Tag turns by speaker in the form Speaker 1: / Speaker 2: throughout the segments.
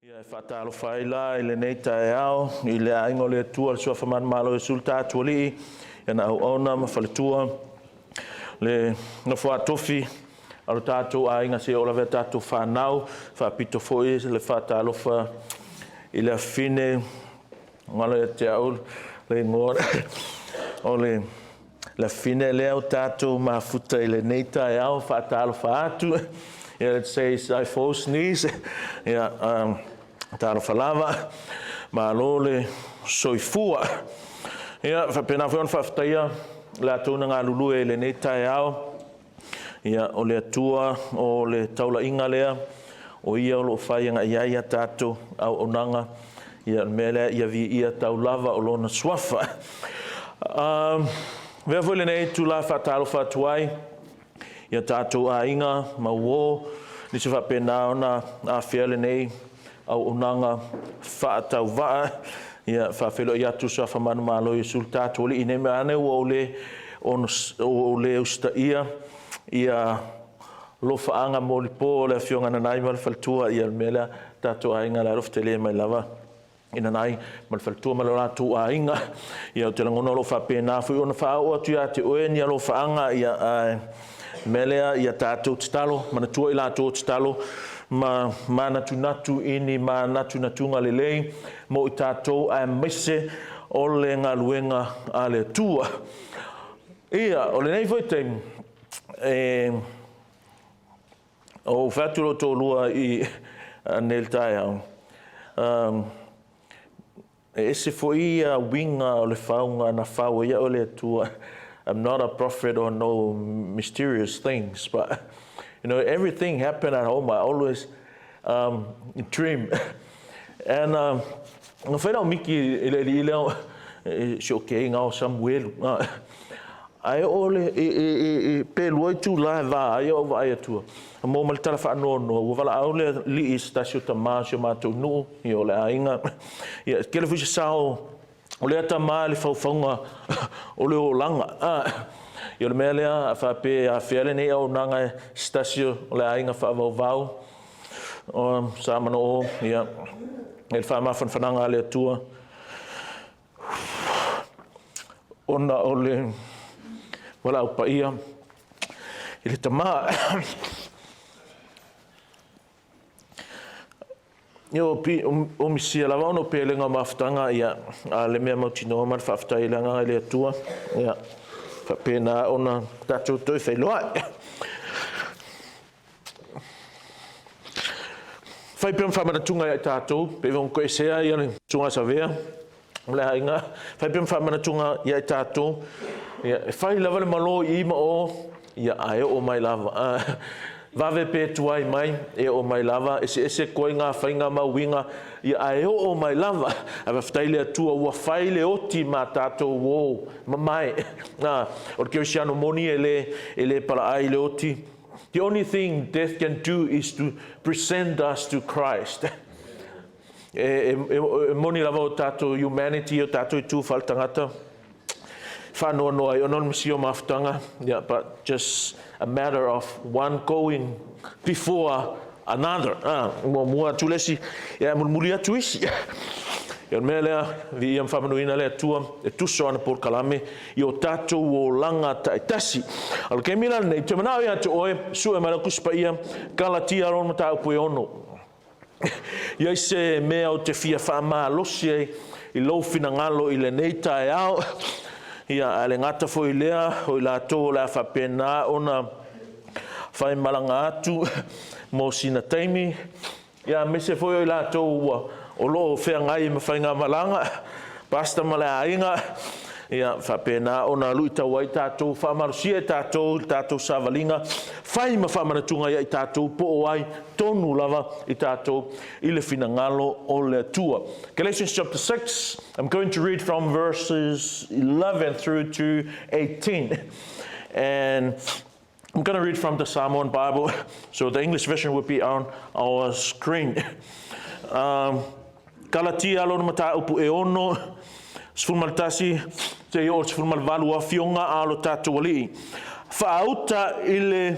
Speaker 1: Ia whatalo whaila i le nei tae ao, i le aingo le tua le sua whaman malo e sulta tuali, ia na au ona ma whaletua, le na whaatofi, alo tātou a inga se ola vea tātou whanau, whapito foi le whatalo wha i le fine, ngalo e te au, le ngora, o le fine leo tātou ma futa i le nei tae ao, whatalo whaatu, ia let's say I false knees, ia taro falava ma lole soifua ia pena foi on faftaia la tona nga lulu e le neta ao ia o le atua o le taula inga lea o ia o lo fai nga ia tato au onanga ia mele ia vi ia taulava o lona swafa vea foi le nei tu la fatalo fatuai ia tato a inga ma wo ni se fa pena ona a fiele nei au onanga whaatau waa ia whawhelo i atu sa whamanu malo i sulta toli i neme ane o le usta ia lo whaanga mo li po le whionga nanai mal whaltua ia mele tato a inga la rofte le mai lava ina nai mal whaltua mal ratu a inga ia o te langona lo whapena fui ona whao atu ia te oe ni lo whaanga ia melea ia tato titalo manatua i lato titalo ma natu ini ma natu lelei mo i tātou a mese o le ngaluenga a le tua. Ia, o le nei foi te o whatulo tō lua i nel tae au. Ese foi a winga o le whaunga na whau ia o le tua. I'm not a prophet or no mysterious things, but you know, everything happened at home. I always dream. And I found Mickey showing out somewhere. I only pay loy to live. I over to a moment telephone no. Wala only li stasio tamasio mato no. Yo la inga. Yeah, kelefusha sao. Ole tamali faufunga. Ole o langa. Yo le melea fa pe a fiele nei au nanga stasio le ainga fa vau o sa mano ia el fa ma fananga le tua ona ole wala pa ia ile tama yo pi o mi sia la no pe lenga maftanga ia a le me motino ma fa fta ile nga le tua ia pena ona tatou toi fai loa. Fai pia mwhamana tunga ia tatou, pe vong koe sea ia le tunga sa vea, le hainga. Fai pia mwhamana tunga ia tatou, fai lava le malo i ima o, ia ae o mai lava. Vave pe tuai mai e o mai lava, ese koe ngā whainga mauinga, ia ae o mai lava. Awa whtaile atua ua whaile oti ma tātou wō, mamai. O Kerisiano moni e le para ai le oti. The only thing death can do is to present us to Christ. Moni lava o tātou humanity, o tātou tu faltangata. Whanua noa I onon misio maftanga, yeah, but just a matter of one going before another. Mua tulesi, yeah, mulia tuisi. Ia melea vi am whamanuina le atua e tuso ana por kalame I o tātou o langa taitasi. Al ke mila nei te manao ia te oe su e marakuspa ia Kalatia ron mata upu e ono. Ia se mea o te fia whaama losi I lau finangalo I le neita e ao. Ia ale ngata foi lea o I lātou la whapena ona whai malanga atu mo sina taimi. Ia mese foi o I lātou ua o lo fea ngai ma whainga malanga, pasta malea ainga, ia whapena ona lui tau ai tātou, whamarusia tātou savalinga, whai ma whamanatunga ia I tātou, po o ai tonu lava I tātou, I le finangalo o le atua. Galatians chapter 6, I'm going to read from verses 11 through to 18. And I'm going to read from the Samoan Bible, so the English version will be on our screen. Kalatia lona mata upu e ono, sfulmaltasi, te o sfulmalvalu a fionga a lo tātou alii. Whaauta I le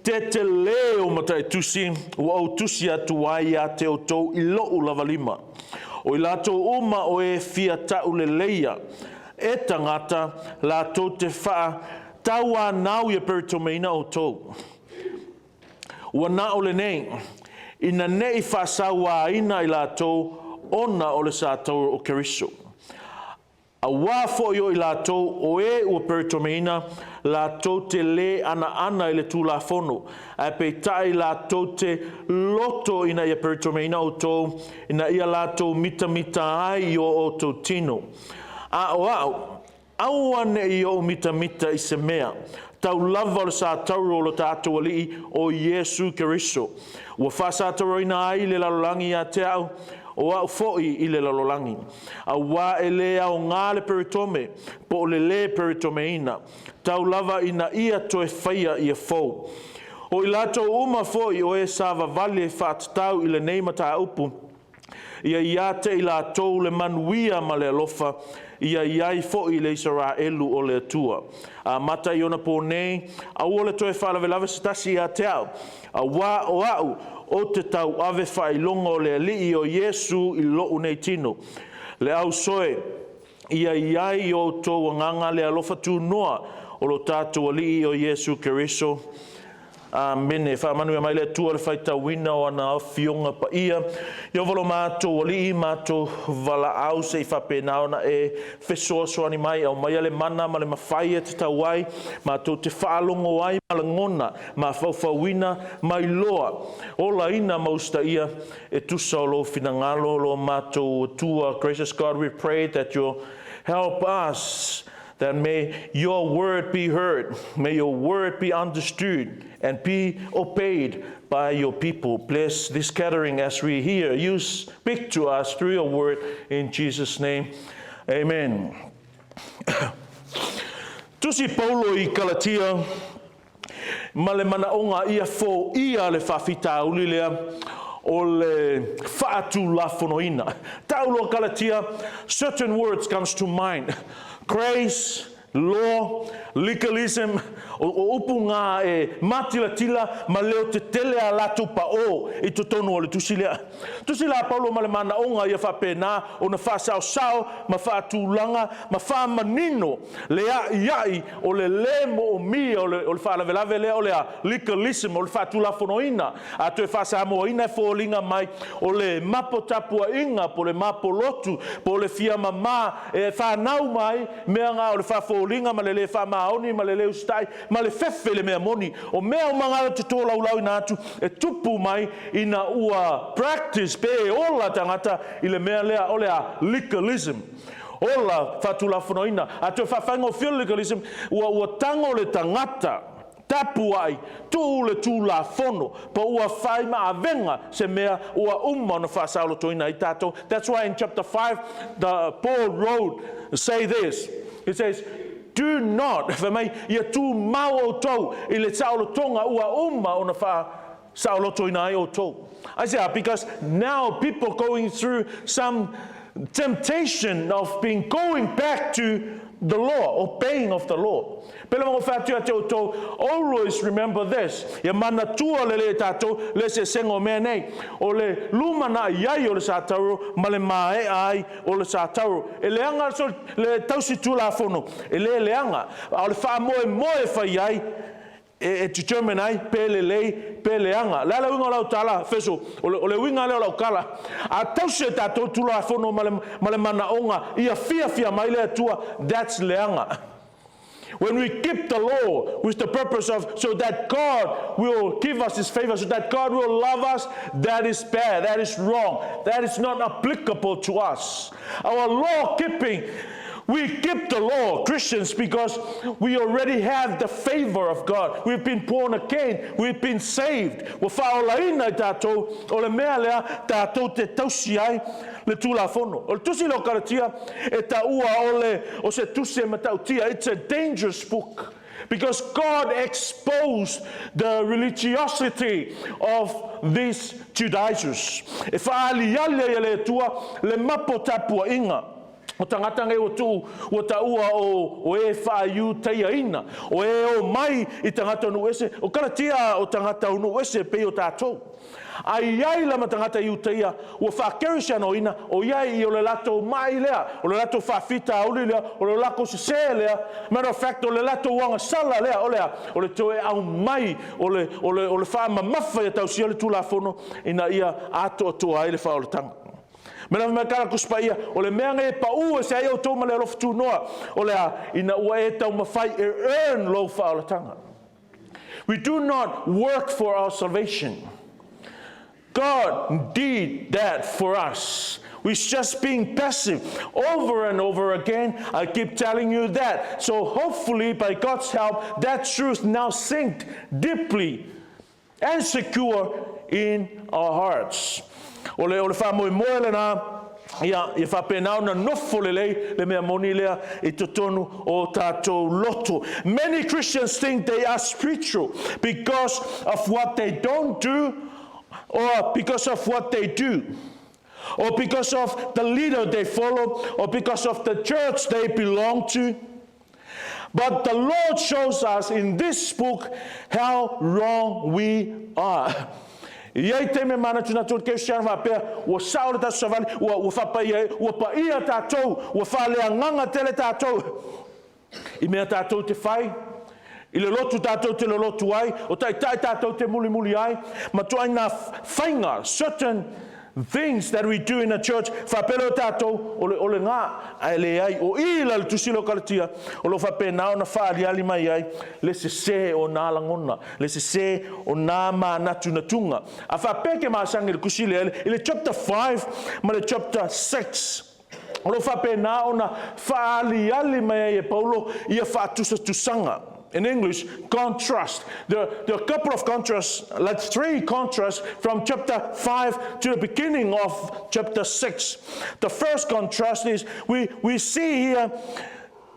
Speaker 1: te leo matai tusi, ua au tusi atu ai a te o tau I loo lava lima. O I lātou uma o e fia tau le leia, e tangata lātou te wha tau a nau ia peritomeina o tau. Ua na o le nei, ina nei wha sawa ina I lātou ona o le sātou o Keriso. A wafo yo I lātou o e ua peritomeina lātou te le ana I le tūlafono. A peitai lātou te loto ina ia peritomeina o tō, ina ia lātou mitamita ai o tō tino. A o au ane I o mitamita I se mea. Tau lava o le sātou o lo tātou alii o Yesu Keriso. Ua wha sātou ina ai le lalolangi a te au. O au fo'i I le lalolangi. A wā e le au ngā le peritome, po le peritomeina. Tau lava ina ia toe whaia I a fau. O I lātou uma fo'i o e sāwa vali e whātatau I le neimata upu. Ia ia te I lātou le manuia ma le alofa. Ia iai fo'i le Israelu o le atua. A mata I ona po nei, a ua le toe whalavelave stasi a te au. A wā o au, o te tau ave whailonga o le alii o Yesu I loo nei tino. Le au soe, ia iai o tō wanganga le alofa tū noa o lo tātou alii o Yesu Keriso. Mene, whaamanu ia mai le tua le whaita wina o ana fionga pa ia. Ia valo mātou alii, mātou vala au se I whapena ona e whesoa soani mai au mai ale mana ma le mawhai e te tauai. Mātou te whaalongo ai ma le ngona, ma whauwhawina mai loa. Ola ina mausta ia e tusa o lo finangalo lo mātou tua. Gracious God, we pray that you'll help us, that may your word be heard, may your word be understood and be obeyed by your people. Bless this gathering as we hear. You speak to us through your word in Jesus' name. Amen. Tusi Paulo I Kalatia, ma le manaonga ia fo ia le whawhita uli lea o le whaatu lafonoina. Taulo Kalatia, certain words comes to mind. Grace, law, legalism, o upu ngā e matilatila ma leo te tele a latu pa o I to tono o le tusilea. Tusila Paulo ma le manaonga ia whapena o na whasao ma whaatulanga ma whamanino le iai o le lemo o mi o le whaalavelave lea o le legalism o le whaatulafonoina a to e whasamoina e fōlinga mai o le mapo tapua inga po le mapo lotu po le fia mama e whanau mai mea ngā o le whafōlinga ma le whamaoni ma le leo stai ma le fefe le mea moni o mea o mangala te tō laulau ina atu e tupu mai ina ua practice pe ola tangata I le mea lea o lea legalism ola whatulafonoina a te whawhaingo fio legalism ua tango le tangata tapu ai tu le tu la fono pa ua whai ma avenga se mea ua na whasaulo toina I tato. That's why in chapter 5 Paul wrote say this. He says, do not, whamai, ia tū mau o tau, I le saulo tonga ua o na wha saulo toina ai o tau. I say, because now people going through some temptation of going back to the law, obeying of the law. Pela mo fatua te o tau, always remember this. Ia mana tua le tātou, le se sengo mea nei. O le lumana iai o le sātauro, ma le mae ai o le sātauro. E leanga so le tausi tula fono. E leanga. O le wha moe whai ai, e determine ai, pe leanga. Lala winga lau tala, Efeso, o le winga leo lau kala. A tausi tātou tula fono ma le mana onga, ia fia mai le tua, that's leanga. When we keep the law with the purpose of so that God will give us His favor, so that God will love us, that is bad, that is wrong, that is not applicable to us. Our law keeping, we keep the law, Christians, because we already have the favor of God. We've been born again, we've been saved. Wafa'olaina tātou, o le mea lea tātou te tausi ai, le tulafono. O le tusi lo Kalatia e taua o se tusi e matautia. It's a dangerous book because God exposed the religiosity of these Judaizers. E whaaliale le tua le mapo tapua inga. O tangata ngai o tu o taua o e whaiu teiaina. O e o mai I tangata nu ese. O Kalatia o tangata nu ese pe o tātou. Ai lama tangata iu teia o wha Kerisiano ina o iai I o le lato mai lea. O le lato whawhita auli lea. O le lako se lea. Matter of fact o le lato wanga sala lea. O lea. O le toe au mai. O le wha mamafa e tau sia le tula fono. Ina ia ato atua ai le wha o le tanga. Mena me kala kuspaia o le mea ngai pau se ai o tō male alofa tū noa o le ina ua e tau mawhai earn lo whaolatanga. We do not work for our salvation. God did that for us. We're just being passive over and over again. I keep telling you that. So hopefully by God's help that truth now sinked deeply and secure in our hearts. O le wha moe le nā, ia wha penau na nofo le lei, le mea moni lea, I totonu o tātou loto. Many Christians think they are spiritual because of what they don't do, or because of what they do, or because of the leader they follow, or because of the church they belong to. But the Lord shows us in this book how wrong we are. Iai te me mana tuna tō Kerisiano whapea, ua sao le tātou savali, ua whapai, ua paia tātou, ua whalea nganga tele tātou. I mea tātou te whai, I le lotu tātou te le lotu ai, o tai tātou te muli muli ai, ma tuai nā whainga, certain things that we do in a church, whapelo tātou, o le ngā, ai le ai, o ila le tusilo Kalatia, o lo whapenao na whaali ali mai ai, le se o nā langona, le se o nā mānatu na tunga. A whapeke māsangi le kusile ele, i le chapter 5, ma le chapter 6, o lo whapenao na whaali ali mai ai e Paulo, ia whatusa tusanga. In English, contrast. There are a couple of contrasts, like 3 contrasts from chapter 5 to the beginning of chapter 6. The first contrast is we see here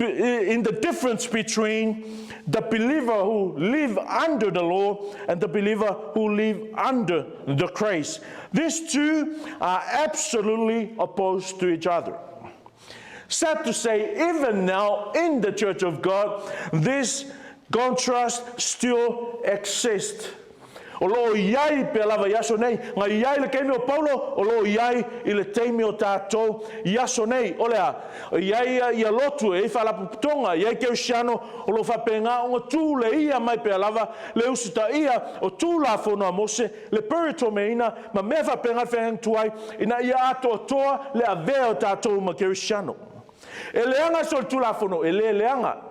Speaker 1: in the difference between the believer who live under the law and the believer who live under the grace. These two are absolutely opposed to each other. Sad to say, even now in the Church of God, this contrast still exists. O lo iai pe lava yaso nei, nga iai le keimi o Paulo, o lo iai I le teimi o tātou yaso nei. O lea, iai ia lotu e whalapu tonga, iai Kerisiano, o lo whapenga o tū le ia mai pe lava, le usita ia o tū la whono a Mose, le perito meina, ma me whapenga wheheng tuai, ina ia ato toa le avea o tātou ma Kerisiano. E leanga sol tū la whono, e leanga.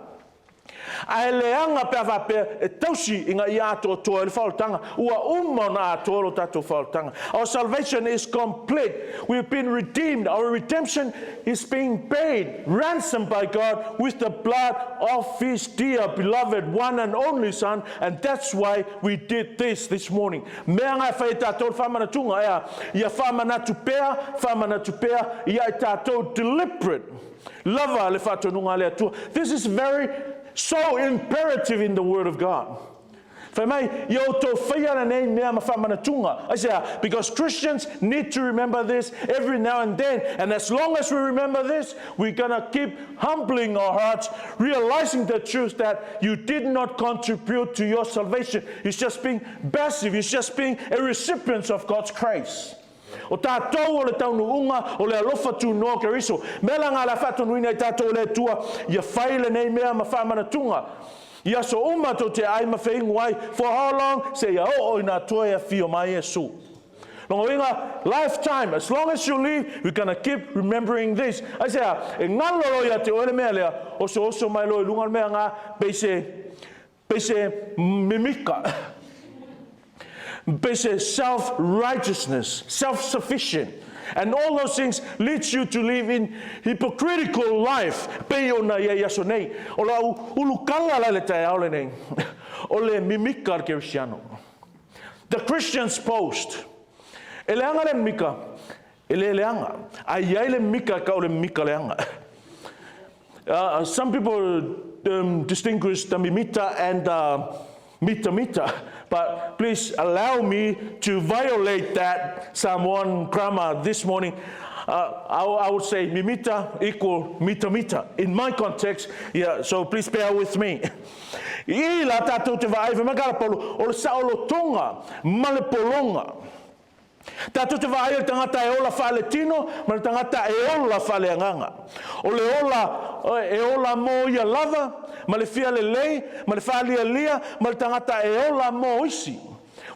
Speaker 1: A leanga pe avape e tausi inga ia ato toa le whaotanga, ua na ato lo tato whaotanga. Our salvation is complete. We've been redeemed. Our redemption is being paid, ransomed by God with the blood of His dear beloved one and only Son, and that's why we did this morning. Mea ngai whai tātou whamana tunga ia whamana tupea, ia tātou deliberate. Lava le whatonunga lea tua. This is so imperative in the Word of God. I say, because Christians need to remember this every now and then. And as long as we remember this, we're going to keep humbling our hearts, realizing the truth that you did not contribute to your salvation. You're just being passive. You're just being a recipient of God's grace. O tātou o le taunu unga o le alofa tū noa keriso. Mela ngā la whatonu ina I tātou o le tua, ia whaile nei mea ma whamana tunga. Ia so umato te ai ma whaingu ai, for how long? Se ia o ina toa ia whio mai Yesu. Longo inga, lifetime, as long as you live, we're going to keep remembering this. I say, e ngalolo ia te oele mea lea, oso mai loi lunga mea ngā, peise mimika. Basic self-righteousness, self-sufficient. And all those things lead you to live in hypocritical life. Pe ona ia yaso nei. O la ulukala la le tai aole nei. O le mimika Kerisiano. The Christian's post. E leanga le mika. E le leanga. Ai le mika ka o le mika leanga. Some people distinguish the Mitamita and Mitamita. But please allow me to violate that Psalm 1 grammar this morning. I would say mimita equal mitamita in my context. Yeah, so please bear with me. I la tātou te vaaiwa makarapolo o le saolo tonga malepolonga. Tātou te vaai le tangata e ola whaale tino, ma le tangata e ola whaale anganga. O le ola e ola mo ia lava, ma le fia le lei, ma le whaalia lia, ma le tangata e ola mo isi.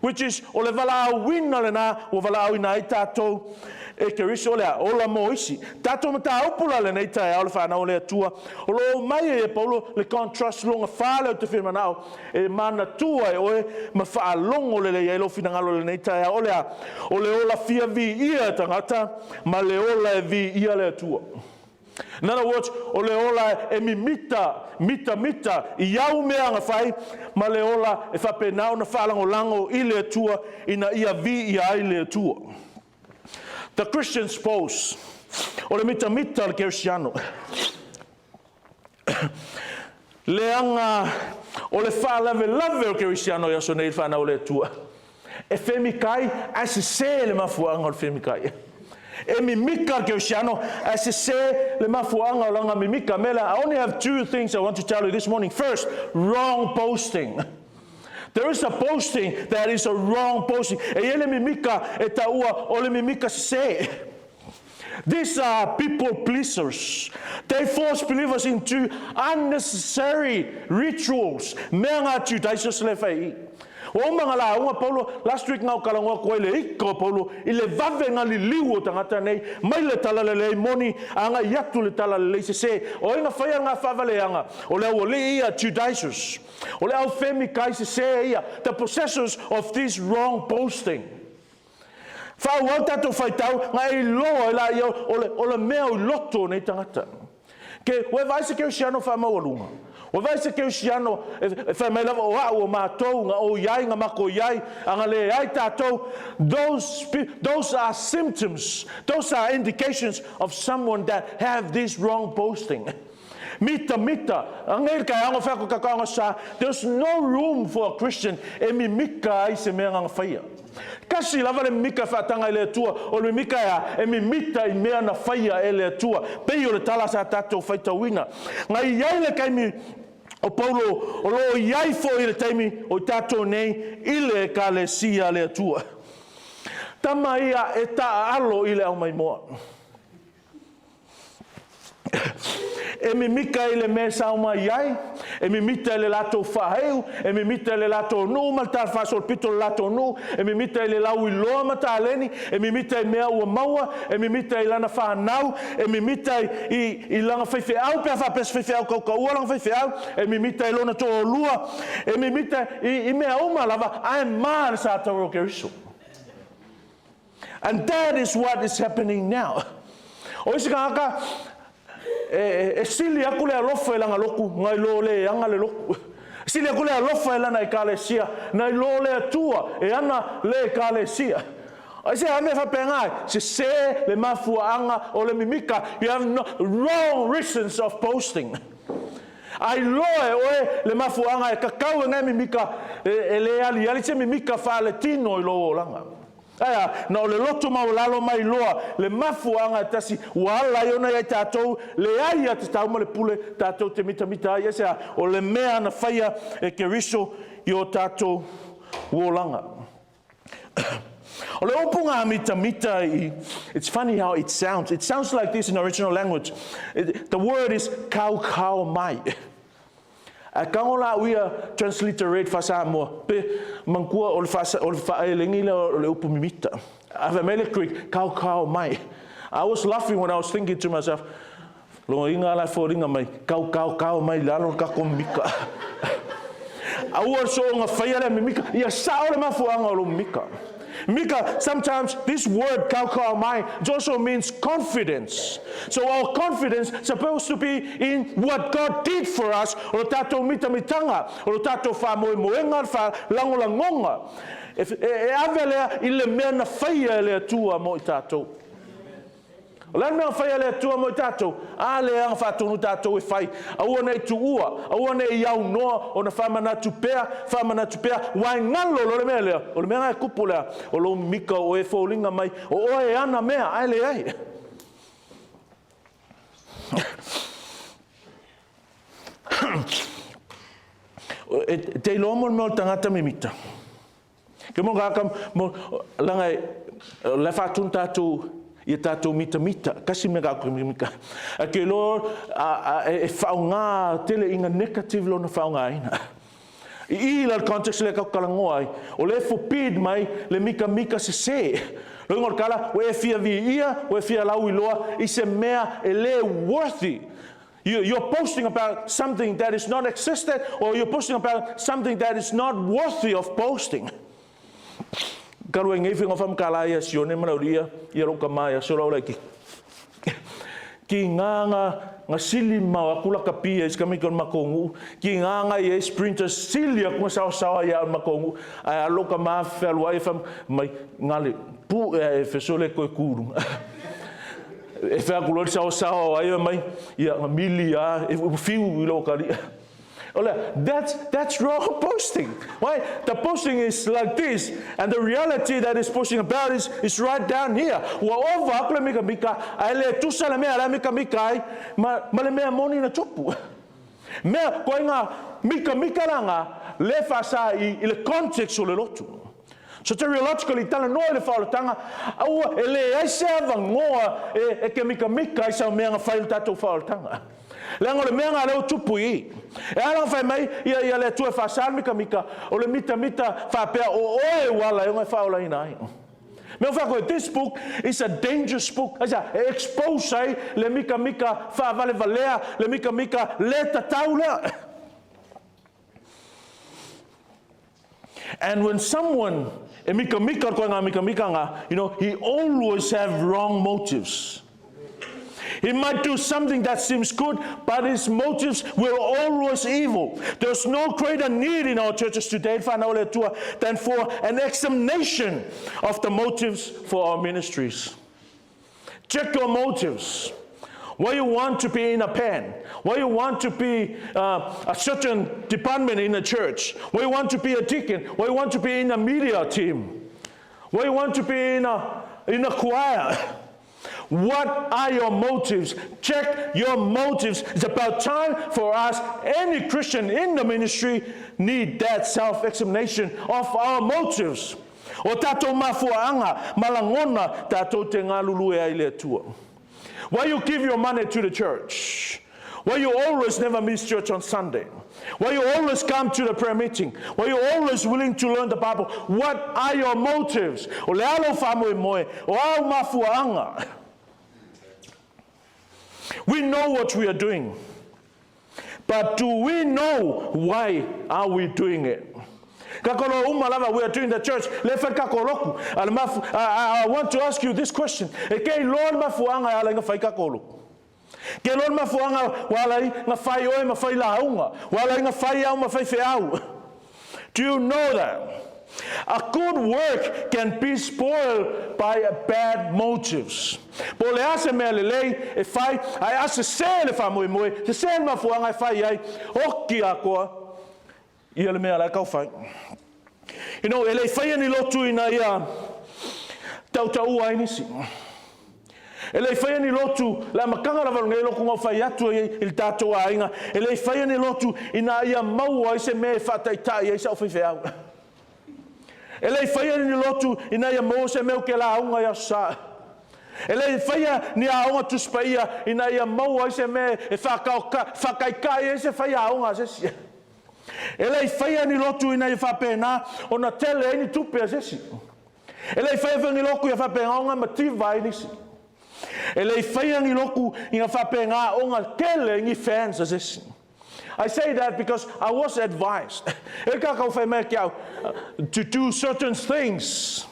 Speaker 1: Which is, o le wala au wina le nā, o wala au ina i tātou e Kerisiano lea, ola mo isi. Tātou mata aupula le nei tae au le whanau lea tua. O lo mai e paulo le contrast longa whale o te whimanau. E mana tua e oe ma wha longo le lea elo finangalo le nei tae au lea. O le ola fia vi ia tangata, ma le ola e vi ia lea tua. In other words, o le ola e mitamita, I au mea nga whai, ma le ola e whapenau na whalango lango I lea tua, ina ia vi ia ai lea tua. The Christian spouse, o le mitamita le Kerisiano. Le anga, o le whaalave o Kerisiano ia so nei whanau lea tua. E whemikai, a se le mafuanga o le whemikai. E mimika Kerisiano, as I say, le mafuanga o langa mimika mela. I only have two things I want to tell you this morning. First, wrong posting. There is a posting that is a wrong posting. E ele mimika e taua o le mimika se. These are people pleasers. They force believers into unnecessary rituals. Mea ngā Judaisers le whai. O mga la unga Paulo last week ngau kalangua koe le iko Paulo I le vave ngā li liu o tangata nei mai le tala le lei moni anga iatu le tala le lei se o inga whaia ngā whawale anga o le au le ia Judaisers o le au femi kai se ia the possessors of this wrong posting. Whau au tato whaitau ngā I loa la ia o le mea o loto nei tangata ke we vai se Kerisiano whamau alunga. O vai se Kerisiano e whai mai lava o au o mātou ngā o iai ngā mako iai anga le ai tātou those are symptoms, those are indications of someone that have this wrong posting. Mitamita, angel kai anga whako kakaanga sa, there's no room for a Christian e mi mika ai se mea ngā whaia. Kasi lava le mika whatanga I le tua, o le mika ea e mi mita I mea na whaia e le tua, pei o le tala sa tātou whaitawina. Ngā iai le kai mi o Paulo, o lo iai fo I le taimi o tātou nei, I le Kalatia le tua. Tama ia e ta alo I le au mai moa. E mi mika I le mea sa uma iai, e mi mita I le lato whaheu, e mi mita I le lato nu, malta whasol pito le lato nu, e mi mita I le lau I loa mata aleni, e mi mita I mea ua maua, e mi mita I lana whanau, e mi mita I langa whaiwheau, pia whapes whaiwheau kaukaua langa whaiwheau, e mi mita I lona to o lua, e mi mita I mea uma lava, I am man sa taro Kerisiano. And that is what is happening now. O isi ka e sili aku le alofa e langa loku ngai lo le anga le loku sili aku le alofa e lana I Kalatia ngai lo le atua e ana le Kalatia ai se ame fa pengai se le mafua anga o le mimika you have no wrong reasons of posting ai loe oe le mafua anga e kakau e ngai mimika e le ali se mimika fa le tino I lo langa aya na le loto maulalo mai loa le mafuanga tasi wala yona ya tatou le ai at tau mo le pule tatou te mitamita ia se o le mea na faia e Kerisiano yo tatou wolanga o le opunga mitamita it's funny how it sounds like this in original language the word is kau mai. A kangola uia transliterate fasa mo pe mangkua o le whaelengi le upu mimita. Ave mele quick kau mai. I was laughing when I was thinking to myself, lo inga la foringa mai kau mai lalo kako mika. Aua so nga whaia mimika ia sao le mafuanga o lo mika. Mika, sometimes this word kau mai also means confidence. So our confidence is supposed to be in what God did for us. O tato mitamitanga, o tato fa moenga fa langolangonga. E avelea I le mea na whaia le atua mo I tato. O lana mea whai ale atua mo i tātou, a le anga whātonu tātou e whai, aua nei tu ua, aua nei iau noa, o na whamanatu pea, wai ngalo lo le mea lea, o le mea ngai kupu lea, o lo mika o e whaulinga mai, o oe ana mea, ai le ai. Te ilo mo le tangata Mitamita. Ke mo ngaka mo langa le whātonu tātou, ia tātou Mitamita, kasi me kako Mitamita. Ke lo e whaunga tele inga negative lo na whaunga ina. I la context le kako kalangoa ai, o le forbid mai le mika se. Lo ngor kala, o e fia vi ia, o e fia lau iloa, i se mea e le worthy. You're posting about something that is not existed, or you're posting about something that is not worthy of posting. Karu e ngei whinga whamkalaia sione manauria, i roka mai a sora ora ki. Ki ngā sili mau akula kapia is kamikon makongu, ki ngā i e sprinter sili akuma sawa ia makongu, a loka maa whelua e wham, mai ngale, pu e Efeso le koe kuru. E whakulori sawa ai mai, ia mili a, e fiu i loka ria. That's wrong posting. Why? The posting is like this, and the reality that is posting about is right down here. Wa ova akle mika, ale tusa le mea la mika ma le mea moni na tupu. Mea ko nga mika langa le fasa I le context o le lotu. Soteriologically tala no le whaolotanga, au ele ai se avangoa e ke mika I sa mea nga whail tatou whaolotanga. Lengo le mea ngā leo tupu I. E alang whai mai, ia le tue whasal mika, o le Mitamita whapea o oe wala e ngai whaola ina ai. Mea whakoe, this book is a dangerous book. Aisa, e expose ai le mika whaavale valea, le mika le tatau lea. And when someone, e mika koe ngā mika ngā, you know, he always have wrong motives. He might do something that seems good, but his motives were always evil. There's no greater need in our churches today than for an examination of the motives for our ministries. Check your motives. Why you want to be in a pen? Why you want to be a certain department in a church? Why you want to be a deacon? Why you want to be in a media team? Why you want to be in a choir? What are your motives? Check your motives. It's about time for us, any Christian in the ministry, need that self-examination of our motives. O tatou mafuaanga, malangona tatou te ngā lulu e ai le tua. Why you give your money to the church? Why you always never miss church on Sunday? Why you always come to the prayer meeting? Why you always willing to learn the Bible? What are your motives? O le alo whamoe moe, o au mafuaanga. We know what we are doing, but do we know why are we doing it? Kakolo umalava, we are doing the church. I want to ask you this question. Ke Lord mafuanga ala nga fai kakolo. Ke Lord mafuanga wala nga fai oe ma fai launga, wala nga fai au ma fai feau. Do you know that? A good work can be spoiled by bad motives. Po le ase mea lelei e fai, ai ase se le wha moe moe, te se le mafuanga e fai ai, oki a koa, ia le mea lai kau fai. You know, ele fai ani lotu ina ia tau ai nisi. Ele fai ani lotu, la makanga la valunga ilo kunga fai atu il tatou a inga, ele fai ani lotu ina ia maua i se mea whataitai e sa o whiwheau. Ele faia ni lotu ina ia mose meu ke la unga ia sa. Ele faia ni a unga tuspaia ina ia mau se me e whakaikai e se faia unga se si. Ele faia ni lotu ina ia whapena ona tele ni tupe a se si. Ele faia ni loku ia whapena unga mativa ni si. Ele faia ni loku ina whapena unga tele ni fans a se si. I say that because I was advised to do certain things.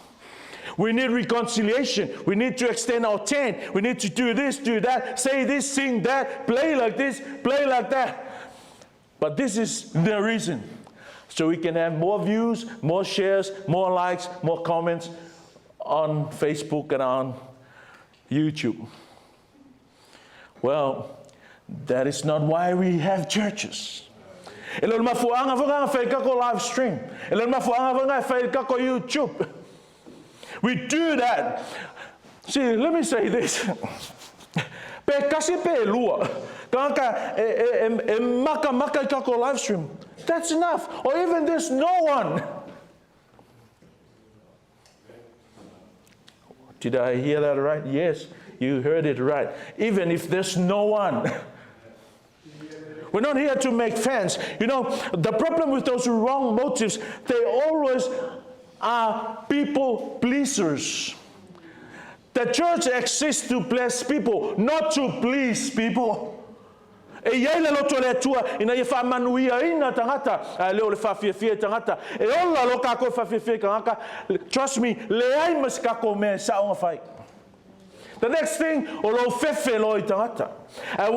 Speaker 1: We need reconciliation. We need to extend our tent. We need to do this, do that, say this, sing that, play like this, play like that. But this is the reason. So we can have more views, more shares, more likes, more comments on Facebook and on YouTube. Well, that is not why we have churches. Elon mafuanga vanga faikako live stream. Elon mafuanga vanga faikako YouTube. We do that. See, let me say this. Pe kasi pe lua. Kanka maka kako live stream. That's enough. Or even there's no one. Did I hear that right? Yes, you heard it right. Even if there's no one. We're not here to make fans. You know, the problem with those wrong motives, they always are people pleasers. The church exists to bless people, not to please people. E iai le loto le atua, ina ia whamanuia ina tangata, leo le whawhiawhia tangata, e ola lo kako whawhiawhia tangata, trust me, le ai mas kako me saonga whai. The next thing, o lo fefe lo I tangata. And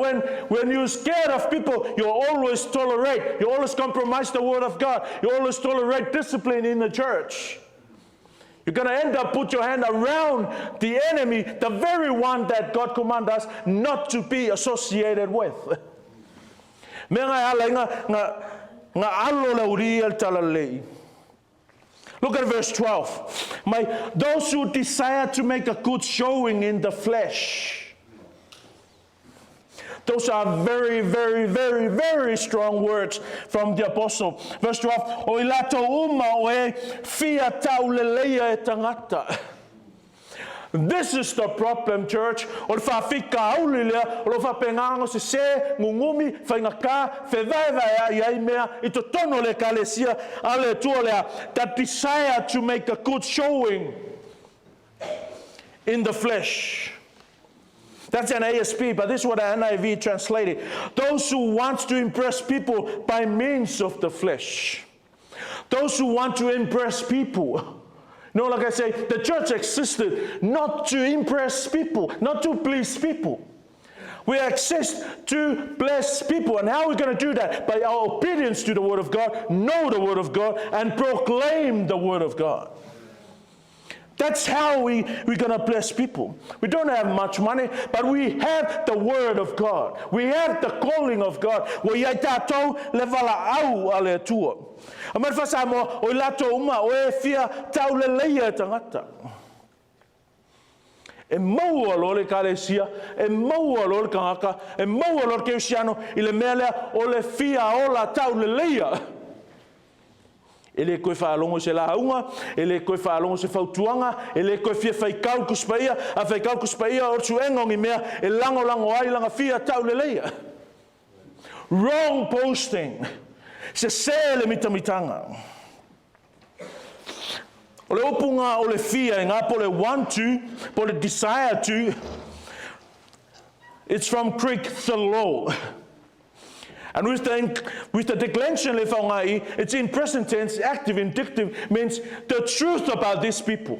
Speaker 1: when you're scared of people, you always tolerate, you always compromise the word of God, you always tolerate discipline in the church. You're going to end up put your hand around the enemy, the very one that God commanded us not to be associated with. Look at verse 12. Those who desire to make a good showing in the flesh. Those are very, very, very, very strong words from the apostle. Verse 12. O ilato uma o e fia tauleleia e tangata. This is the problem, church. O le whawhika aulilea, o le whapengango se ngungumi, whaingaka, whewaiwai ai mea, I to tono le kalesia, ale tuolea, that desire to make a good showing in the flesh. That's an ASP, but this is what an NIV translated. Those who want to impress people by means of the flesh. Those who want to impress people. You know, like I say, the church existed not to impress people, not to please people. We exist to bless people. And how are we going to do that? By our obedience to the Word of God, know the Word of God, and proclaim the Word of God. That's how we're going to bless people. We don't have much money, but we have the Word of God. We have the calling of God. E maua lo le Kalatia, e maua lo le Kangaka, e maua lo le Kerisiano, I le mea lea o le fia o la tau le leia. Ele koe whaalongo se lahaunga, ele koe whaalongo se whautuanga, ele koe fia whaikau kuspaia, a whaikau kuspaia o tu engongi mea, e lango ai langa fia tau le leia. Wrong posting. Se le mitamitanga. O le opunga o le fia, ngā po le want to, po le desire to, it's from Greek thelo. And with the declension le whaungai, it's in present tense, active, indicative, means the truth about these people.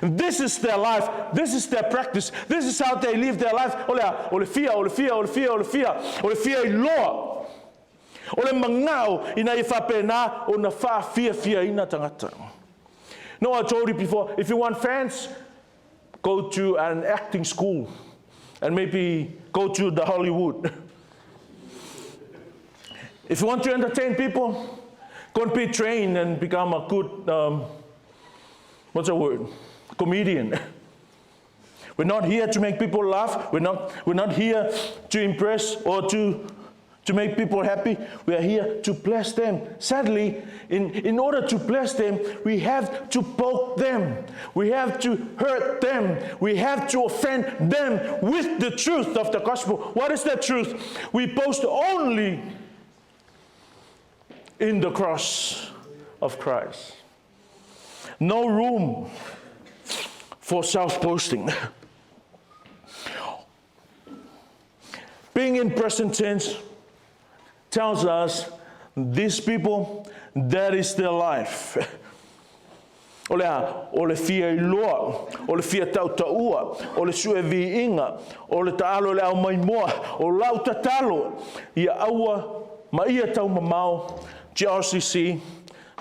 Speaker 1: This is their life, this is their practice, this is how they live their life. O le fia I loa. O le mangau ina I whapena o na wha fia ina tangata. No, I told you before, if you want fans, go to an acting school and maybe go to the Hollywood. If you want to entertain people, go and be trained and become a good, what's the word? Comedian. We're not here to make people laugh. We're not here to impress or to make people happy. We are here to bless them. Sadly, in order to bless them, we have to poke them. We have to hurt them. We have to offend them with the truth of the gospel. What is that truth? We boast only in the cross of Christ. No room for self-boasting. Being in present tense tells us these people, that is their life. O le fia I loa, o le fia tau taua, o le sue vi inga, o le taalo le au mai moa, o lau tatalo, ia aua, ma ia tau mamau, GRCC,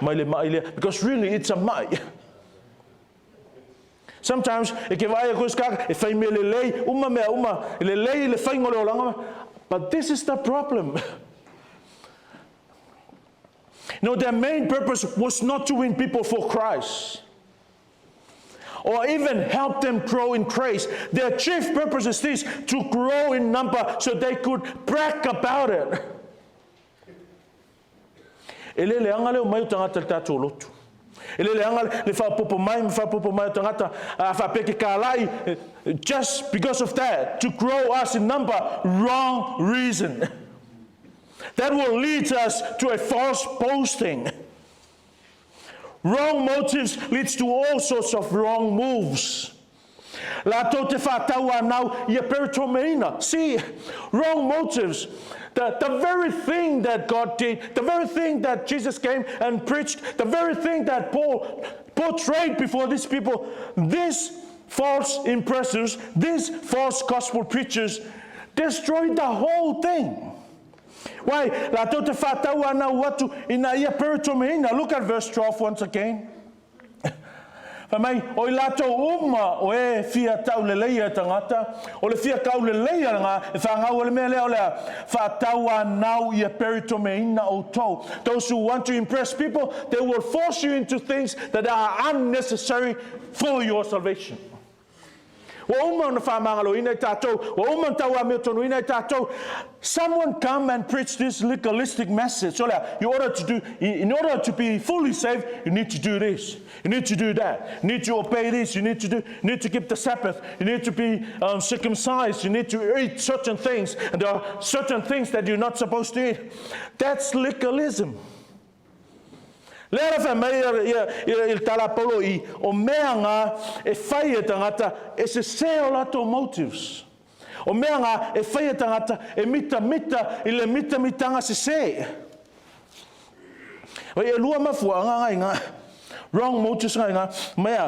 Speaker 1: mai le mai le, because really it's a mai. Sometimes e ke vai ko ska e fai me lei uma lei le fai ngolo langa. But this is the problem. No, their main purpose was not to win people for Christ or even help them grow in grace. Their chief purpose is this, to grow in number so they could brag about it. Ele le anga le mai tangata tatu lotu. Ele le anga le fa popo mai tangata fa peke kalai, just because of that, to grow us in number. Wrong reason. That will lead us to a false boasting. Wrong motives leads to all sorts of wrong moves. See, wrong motives. The very thing that God did, the very thing that Jesus came and preached, the very thing that Paul portrayed before these people, these false impressors, these false gospel preachers destroyed the whole thing. Why? Look at verse 12 once again. Famai, oi lato uma o e fia tau le leia tangata, o le fia kau le leia nga, e whanga o le mea leo lea, wha taua nau ia peritomeina o tau. Those who want to impress people, they will force you into things that are unnecessary for your salvation. Someone come and preach this legalistic message. In order to be fully saved, you need to do this. You need to do that. You need to obey this. You need to keep the Sabbath. You need to be circumcised. You need to eat certain things. And there are certain things that you're not supposed to eat. That's legalism. Lera fa mai il talapolo I o mea ngā e whai e tangata e se seo lato motives. O mea ngā e whai e tangata e mitamita I le mitamitanga se se. O e lua mafua ngā wrong motives ngā mea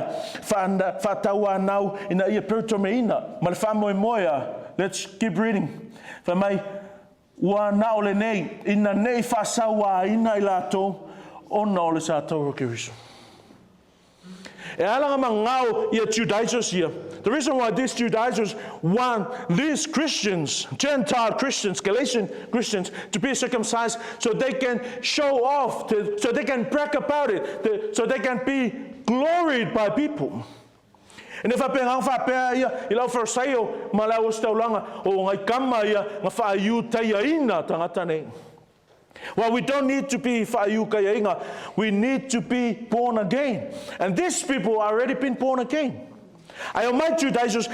Speaker 1: wha taua nau ina ia peritomeina. Ma le wha moe moea. Let's keep reading. Fa mai ua nao le nei ina nei wha sawa ina I lato. Ona ole sa tau Kerisiano. E alanga mangao ia Judaizers here. The reason why these Judaizers want these Christians, Gentile Christians, Galatian Christians, to be circumcised so they can show off, so they can brag about it, so they can be gloried by people. And if I pay ia ila Phariseo malau staulanga o ngai kama ia nga whaiu taiaina tangata nei. Well, we don't need to be whaiukayainga. We need to be born again. And these people are already been born again. I remind you, Judaizers,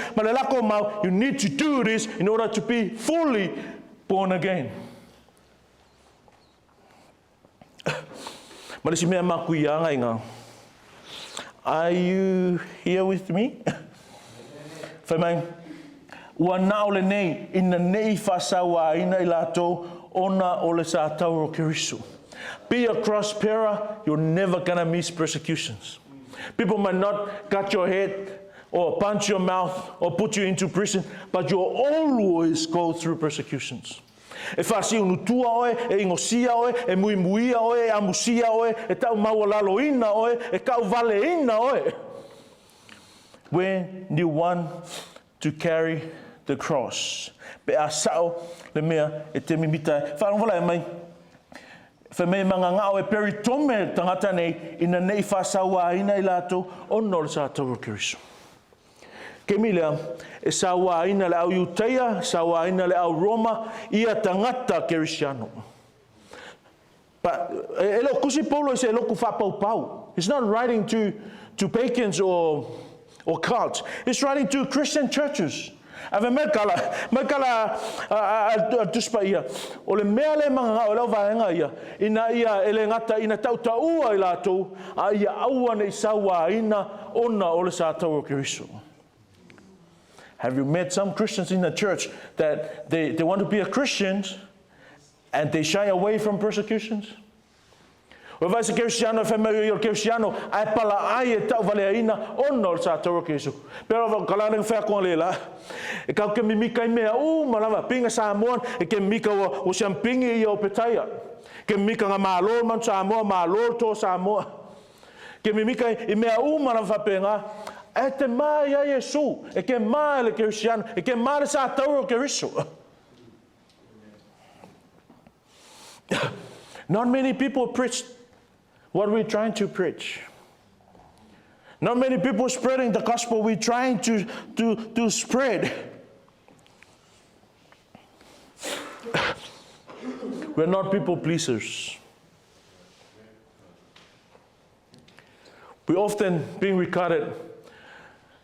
Speaker 1: you need to do this in order to be fully born again. Are you here with me? Ona ole sa tau Kerisiano. Be a cross-bearer, you're never going to miss persecutions. People might not cut your head or punch your mouth or put you into prison, but you'll always go through persecutions. E whasi unutua oe, e ingosia oe, e muimuia oe, e amusia oe, e tau mawalaloina oe, e kau valeina oe. When you want to carry the cross, pe a sao le mea e te mimita. Whanawala e mai. Wha mei manga ngao e peritome tangata nei ina nei whasawa ina I lato o nol sa tau Kerisiano. Ke milea e sawa ina le au Iuteia, sawa ina le au Roma, ia tangata Kerisiano. But e lo kusi Paulo e se loku whapau. He's not writing to pagans or cults. He's writing to Christian churches. Ave mekala tuspa ia o le mea le manga o lau vaenga ia ina ia ele ngata ina tau taua I lato a ia aua nei sawa ina ona o le sa tau Kerisiano. Have you met some Christians in the church that they want to be a Christian and they shy away from persecutions? O vai se Kerisiano e whamau o Kerisiano ai pala ai e tau valeaina ona o sa tau Kerisiano. Pero kalana whea kua lela e kau ke mimika I mea malawa pinga Samoan e ke mimika o siampingi I o petaia. Ke mimika ngā mālor man Samoa, mālor tō Samoa. Ke mimika I mea malawa whapenga E te mai a Yesu, e ke mai le Kerisiano, e ke mai le sa tauro Keriso. Not many people preach what we're trying to preach. Not many people spreading the gospel we're trying to spread. We're not people pleasers. We're often being regarded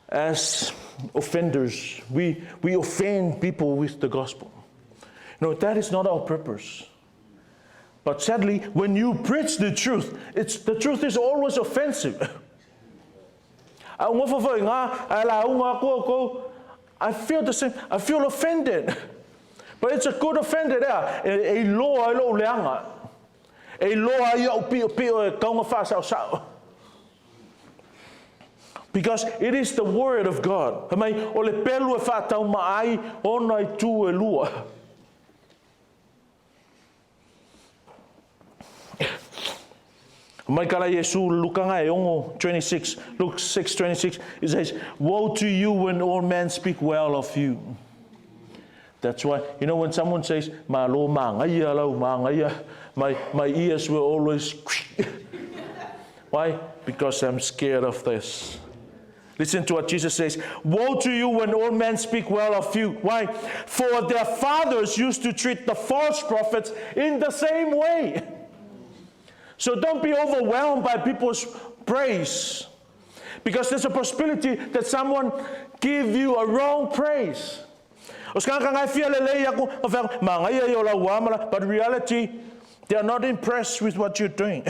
Speaker 1: as offenders. We offend people with the gospel. No, that is not our purpose. But sadly, when you preach the truth, the truth is always offensive. I feel the same. I feel offended. But it's a good offended. Because it is the word of God. Luke 6:26, it says, woe to you when all men speak well of you. That's why, when someone says, my ears will always, why? Because I'm scared of this. Listen to what Jesus says. Woe to you when all men speak well of you. Why? For their fathers used to treat the false prophets in the same way. So don't be overwhelmed by people's praise, because there's a possibility that someone give you a wrong praise. But in reality, they are not impressed with what you're doing.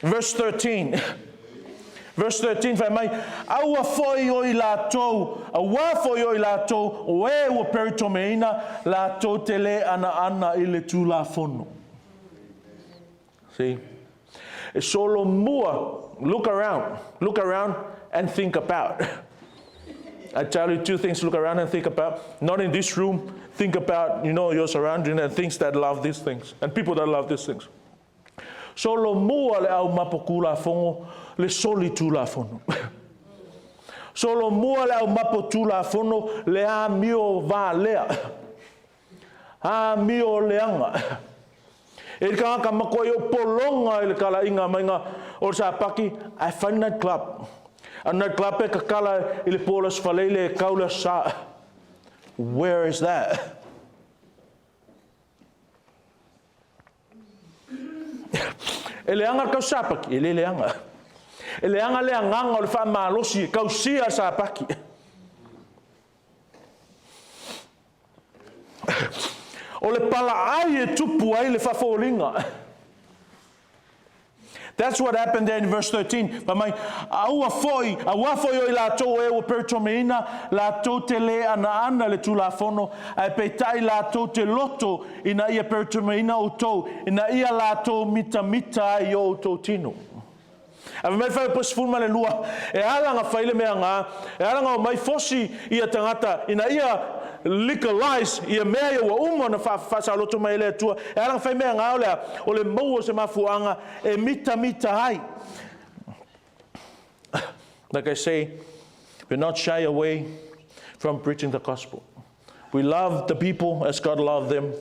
Speaker 1: Verse 13. Verse 13, aua foi o I lātou, aua foi o I lātou, o e ua peritomeina, lātou te le ana I le tūlafono. See? Solo mua. Look around and think about. I tell you two things to look around and think about. Not in this room. Think about, your surrounding and things that love these things. And people that love these things. Solo mua le au mapokula fongo, le soli tula fono. Solo mua le au mapotula fono, le a mio va lea. A mio leanga. E ka makoi o polonga I le kala inga mainga o sa paki I find that club. And that club e ka kala I le polas falele kaula sa. Where is that? E leanga kau sa paki, e leanga. E leanga le nganga o le fa malosi kau sia sa paki. That's what happened there in verse 13. Ave mai fai pos fulma le lua e alanga faile me anga e alanga o mai fosi ia tangata ina ia legalize ia mea wa uma na fa sa loto mai le tua e alanga fai me anga o le mau se mafuanga e mitamita hai. Like I say, we're not shy away from preaching the gospel. We love the people as God loved them,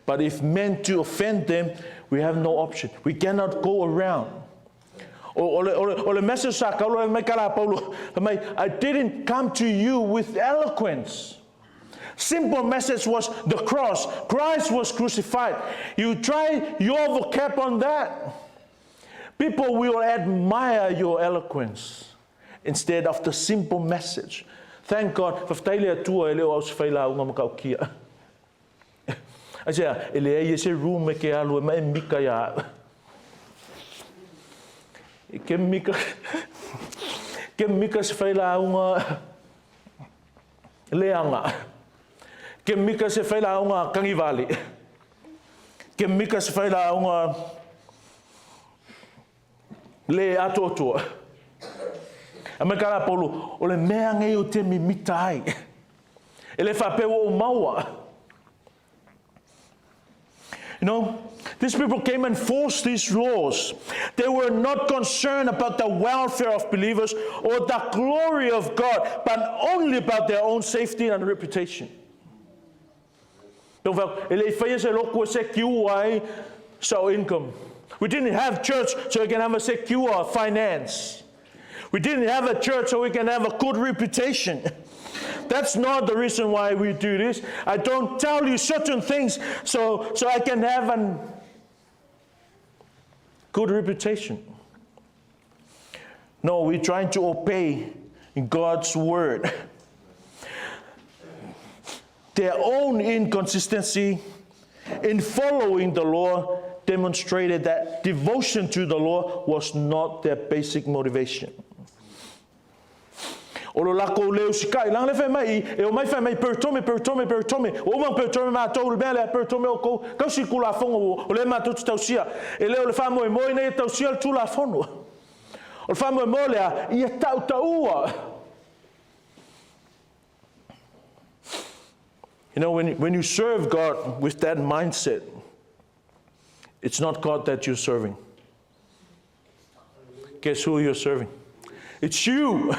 Speaker 1: but if meant to offend them, we have no option. We cannot go around. I didn't come to you with eloquence. Simple message was the cross. Christ was crucified. You try your vocab on that. People will admire your eloquence instead of the simple message. Thank God. I say, room ke mika se faila unga leanga ke mika se faila unga kangivali ke mika se faila unga le atoto amekala polo o le mea ngai o te mimita ai ele fa pe o maua. These people came and forced these laws. They were not concerned about the welfare of believers or the glory of God, but only about their own safety and reputation. Income. We didn't have church so we can have a secure finance. We didn't have a church so we can have a good reputation. That's not the reason why we do this. I don't tell you certain things so I can have a good reputation. No, we're trying to obey God's word. Their own inconsistency in following the law demonstrated that devotion to the law was not their basic motivation. Olo lako leo sikai lang le fai mai e o mai fai mai pertome o mang pertome ma tau le bele pertome o ko si kula fongo o le ma tu tausia e leo le famo e moi nei tausia tu la fono o famo e mole a ia taua. You know, when you serve God with that mindset, it's not God that you're serving. Guess who you're serving? It's you.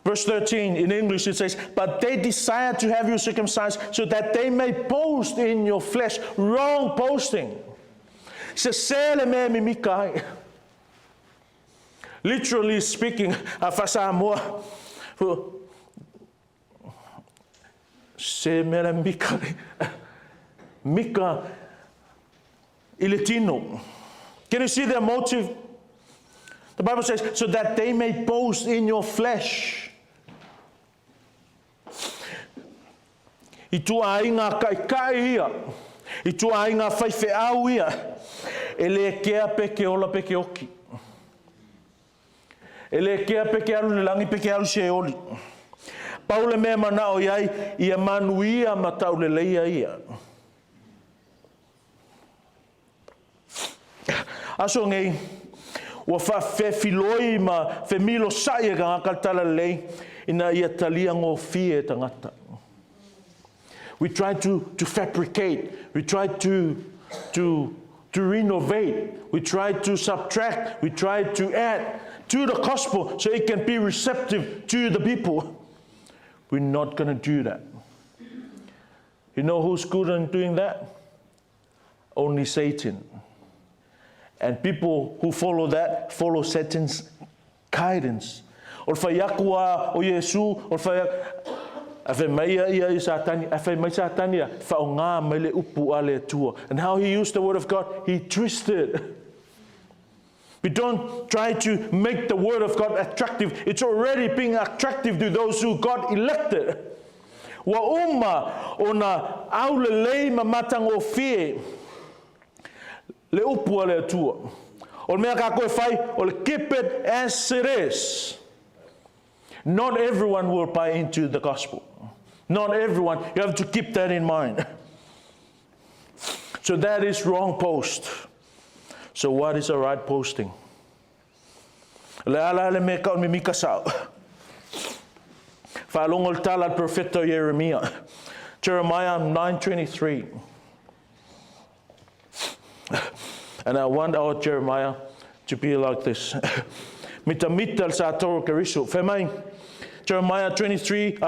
Speaker 1: Verse 13 in English it says, but they desire to have you circumcised so that they may boast in your flesh. Wrong boasting. Literally speaking, Mika Iletino. Can you see their motive? The Bible says, so that they may boast in your flesh. I tua inga kai ia. I tua inga whaiwhe au ia. E le kea peke ola peke oki. E le kea peke alu le langi peke alu se oli. Paule mea mana o iai, ia manu ia matau le leia ia. Aso ngei, ua wha filoi ma milo saia ka ngakatala lei, ina ia talia ngō fie tangata. We try to fabricate, we try to renovate, we try to subtract, we try to add to the gospel so it can be receptive to the people. We're not going to do that. You know who's good at doing that? Only Satan. And people who follow that follow Satan's guidance. O whaiakua o Yesu, o whaiakua maia ia I satani, afe mai satani a whaonga mai le upu a le tua. And how he used the word of God, he twisted. We don't try to make the word of God attractive. It's already being attractive to those who God elected. Wa uma ona au le lei ma matango fie. Le upu le atua. O mea ka koe whai, o le keep it as it is. Not everyone will buy into the gospel. Not everyone. You have to keep that in mind. So that is wrong post. So what is the right posting? Le ala le me ka o me mika sao. Whalongol tala profeta Jeremiah. Jeremiah 9:23. And I want our Jeremiah to be like this. Mitamita sa toro keriso. Femai, Jeremiah 23,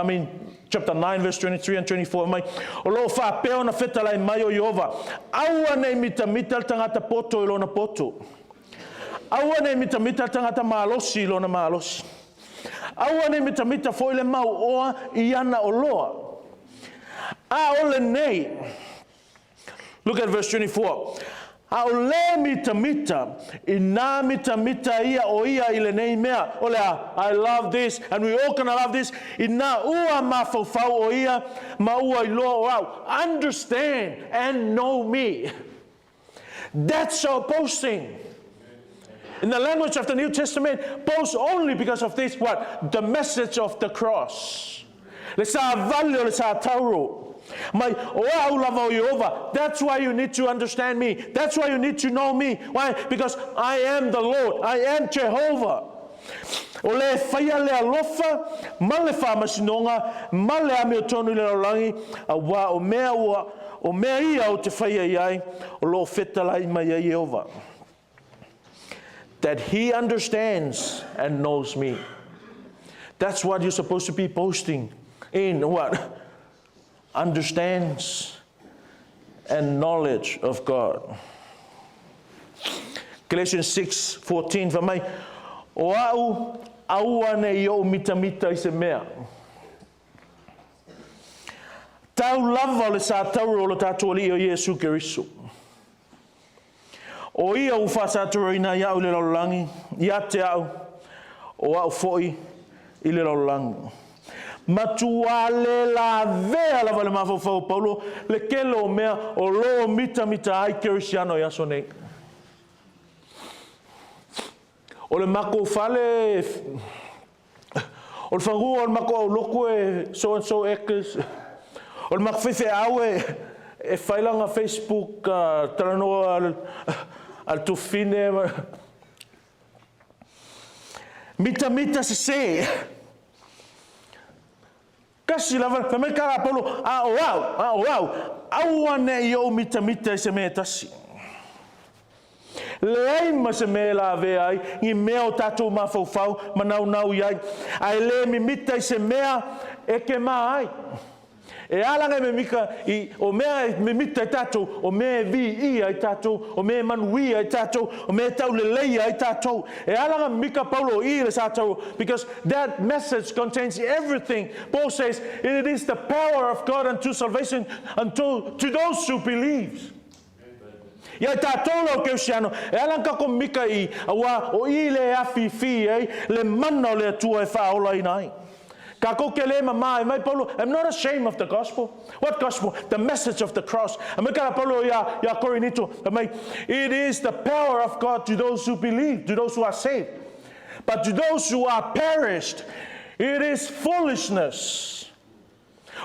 Speaker 1: chapter 9, verse 23 and 24. Mai, o lo fa peo na feta lai mai o Yehova. Aua nei mitamita tangata poto ilona poto. Aua nei mitamita tangata malosi ilona malosi. Aua nei mitamita foi le mau oa iana o loa. A ole nei. Look at verse 24. Aole mitamita, ina mitamita ia o ia ile nei mea. Ole I love this, and we all gonna love this. Ina ua mafofau o ia, ma ua ilo au. Understand and know me. That's our boasting. In the language of the New Testament, boast only because of this, what? The message of the cross. Le sa valio, le sa tauro. That's why you need to understand me. That's why you need to know me. Why? Because I am the Lord. I am Jehovah. O le whaia le alofa, ma le whamasinonga, ma le ame o tonu le laulangi, a wā o mea ia o te whaia iai, o lo whetalai mai ia Jehova. That he understands and knows me. That's what you're supposed to be posting in what? Understands and knowledge of God. Galatians 6:14 for mai. O au ane I o mitamita I se mea. Tau lava le sa tau o le tātou li o Iesu Keriso. O ia u whasatoro ina iau le laulangi, ia te au, o au foi I le laulangi. Matua le la vea la vale mawhau Paulo, le kelo o mea o lo mitamita ai Kerisiano I aso nei. O le mako fale, o le whangua o le mako au loko e so and so ekes, o le mako whiwhi au e whailanga Facebook, taranoa al tufine. Mitamita se. Kasi lava, whamai kara Paulo, au ane I o mitamita I se mea tasi. Le ma se me la ve ai I mea o tātou mawhauwhau manau iai ai le mi mita I se mea e ke mai e alanga me mika I o mea me mita I tātou o mea vi I ai tātou o mea manui ai tātou o mea tau le lei ai tātou e alanga mika Paulo I le tātou because that message contains everything. Paul says it is the power of God unto salvation to those who believe. Ia tātou Kerisiano, e alanka ko mika I awa o I le afifi ai, le mana o le atua e whaola I nai. Ka ko ke le mamai, mai Paulo, I'm not ashamed of the gospel. What gospel? The message of the cross. A me kara Paulo ia korinito, it is the power of God to those who believe, to those who are saved. But to those who are perished, it is foolishness.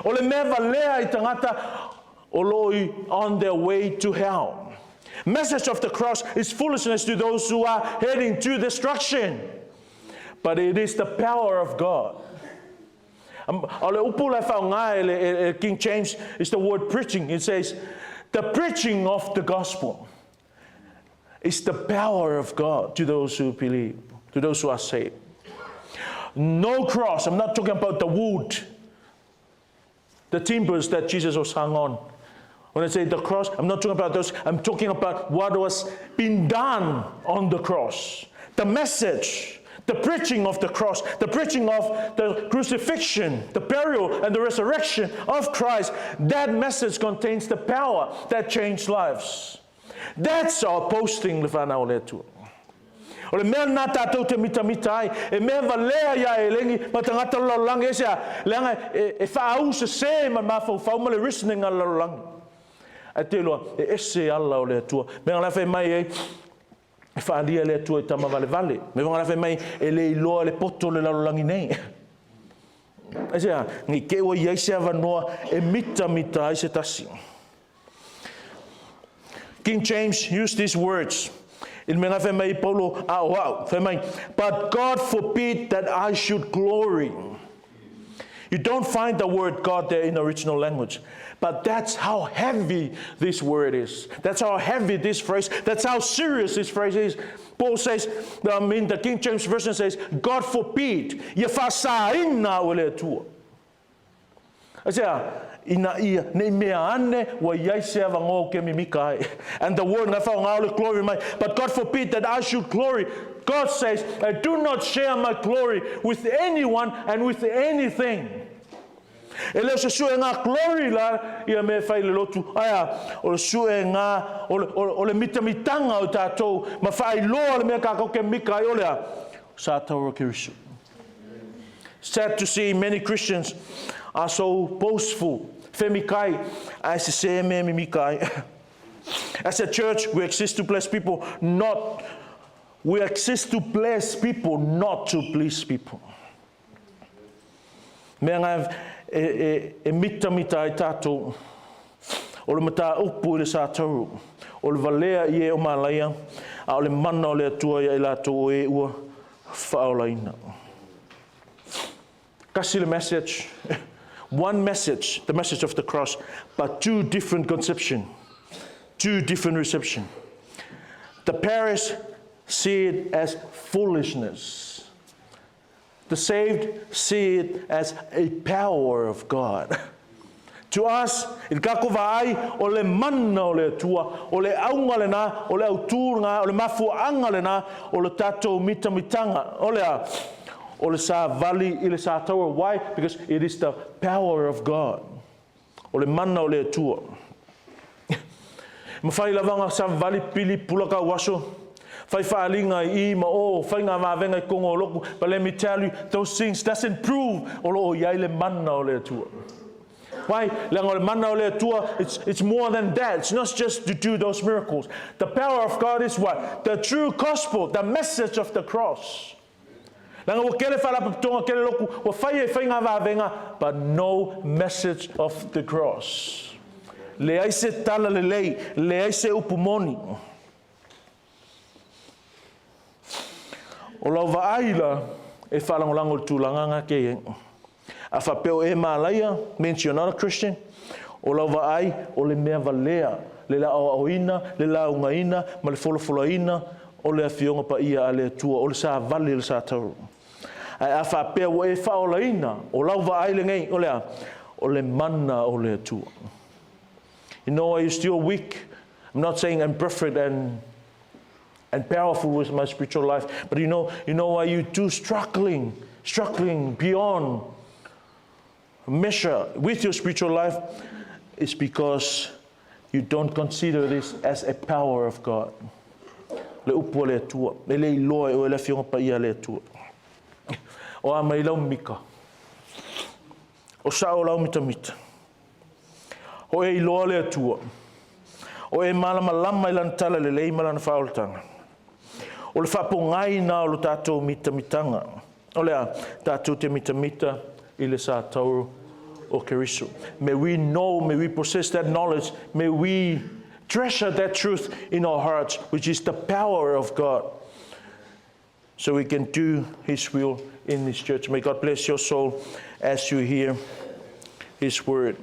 Speaker 1: O le meva lea I tangata o loi on their way to hell. Message of the cross is foolishness to those who are heading to destruction. But it is the power of God. King James is the word preaching. It says, the preaching of the gospel is the power of God to those who believe, to those who are saved. No cross. I'm not talking about the wood, the timbers that Jesus was hung on. When I say the cross, I'm not talking about those. I'm talking about what was being done on the cross. The message, the preaching of the cross, the preaching of the crucifixion, the burial, and the resurrection of Christ. That message contains the power that changed lives. That's our posting, Lefana Oletu. O le mea nā tātou te mitamita ai, e mea valea ia e lengi, ma tangata laulangi, e sea, leanga e whaau se ma mawhau ma le listening a laulangi. A te loa, e ese ala o le atua. Me ngā whai mai e whaalia le atua I tama vale. Me ngā whai mai e le iloa le poto le laulangi nei. E sea, ngi kewa I eise avanoa e mitamita ai se tasi. King James used these words. In me ngā whai mai Paulo, whai mai, but God forbid that I should glory. You don't find the word God there in the original language. But that's how heavy this word is. That's how heavy this phrase, that's how serious this phrase is. Paul says, the King James Version says, God forbid, ia whasaina o le atua. Asea, ina ia, nei mea ane, wa iai se avango ke mimikai. And the word, ngā whao ngā glory mai, but God forbid that I should glory. God says, I do not share my glory with anyone and with anything. E leo se sue ngā glory la ia me whai le lotu. Aia, o le sue ngā, o le mitamitanga o tātou, ma whai loa le mea kākau ke mika I olea. Sātau Keriso. Sad to see many Christians are so boastful. Femikai, ai se se me mimikai. As a church, we exist to bless people, we exist to bless people, not to please people. Mea ngā e mitamita I tātou, o le mata upu I le sātauru, o le valea I e o malaia, a o le mana o le atua I lātou o e ua, whaolaina. Kasi le message, one message, the message of the cross, but two different conception, two different reception. The parish see it as foolishness. The saved see it as a power of God. To us, il kako vai o le mana o le tua, o le aunga le na, o le auturanga, o le mafuanga le na, o le tatou mitamitanga, o le sa vali i le sa taua. Why? Because it is the power of God. O le mana o le tua. Mawhai lavanga sa vali pili pulaka waso. Fai whaalinga I ma o, fai ngā mawenga I kongo loku. But let me tell you, those things doesn't prove o lo o iai le mana o le tua. Why? It's more than that. It's not just to do those miracles. The power of God is what? The true gospel, the message of the cross. But no message of the cross. O lau vaaila e whalangolango tūlanganga ke a whapeo e mālaia, means you're not a Christian. O lau ai, o le mea valea, le la auina, le la ungaina, ma le folofoloina, o le awhionga pa ia a le tua, o le sa vale le sa tauru. A whapeo e whaolaina, o lau ai le ngai, o le mana o le tua. You know, are you still weak? I'm not saying I'm perfect and powerful with my spiritual life, but you know, are you too struggling beyond measure with your spiritual life? It's because you don't consider this as a power of God. Le upo le tua, le iloa o le fionga pa ia le tua. O a mai lau mika. O sa o lau mitamita. O e iloa le tua. O e malama lama ilan tala le lei malana whaoltanga. O le whapongai na o le tātou mitamitanga. O lea tātou te mitamita I le sa tauru o Kerisiano. May we know, may we possess that knowledge, may we treasure that truth in our hearts, which is the power of God, so we can do His will in this church. May God bless your soul as you hear His word.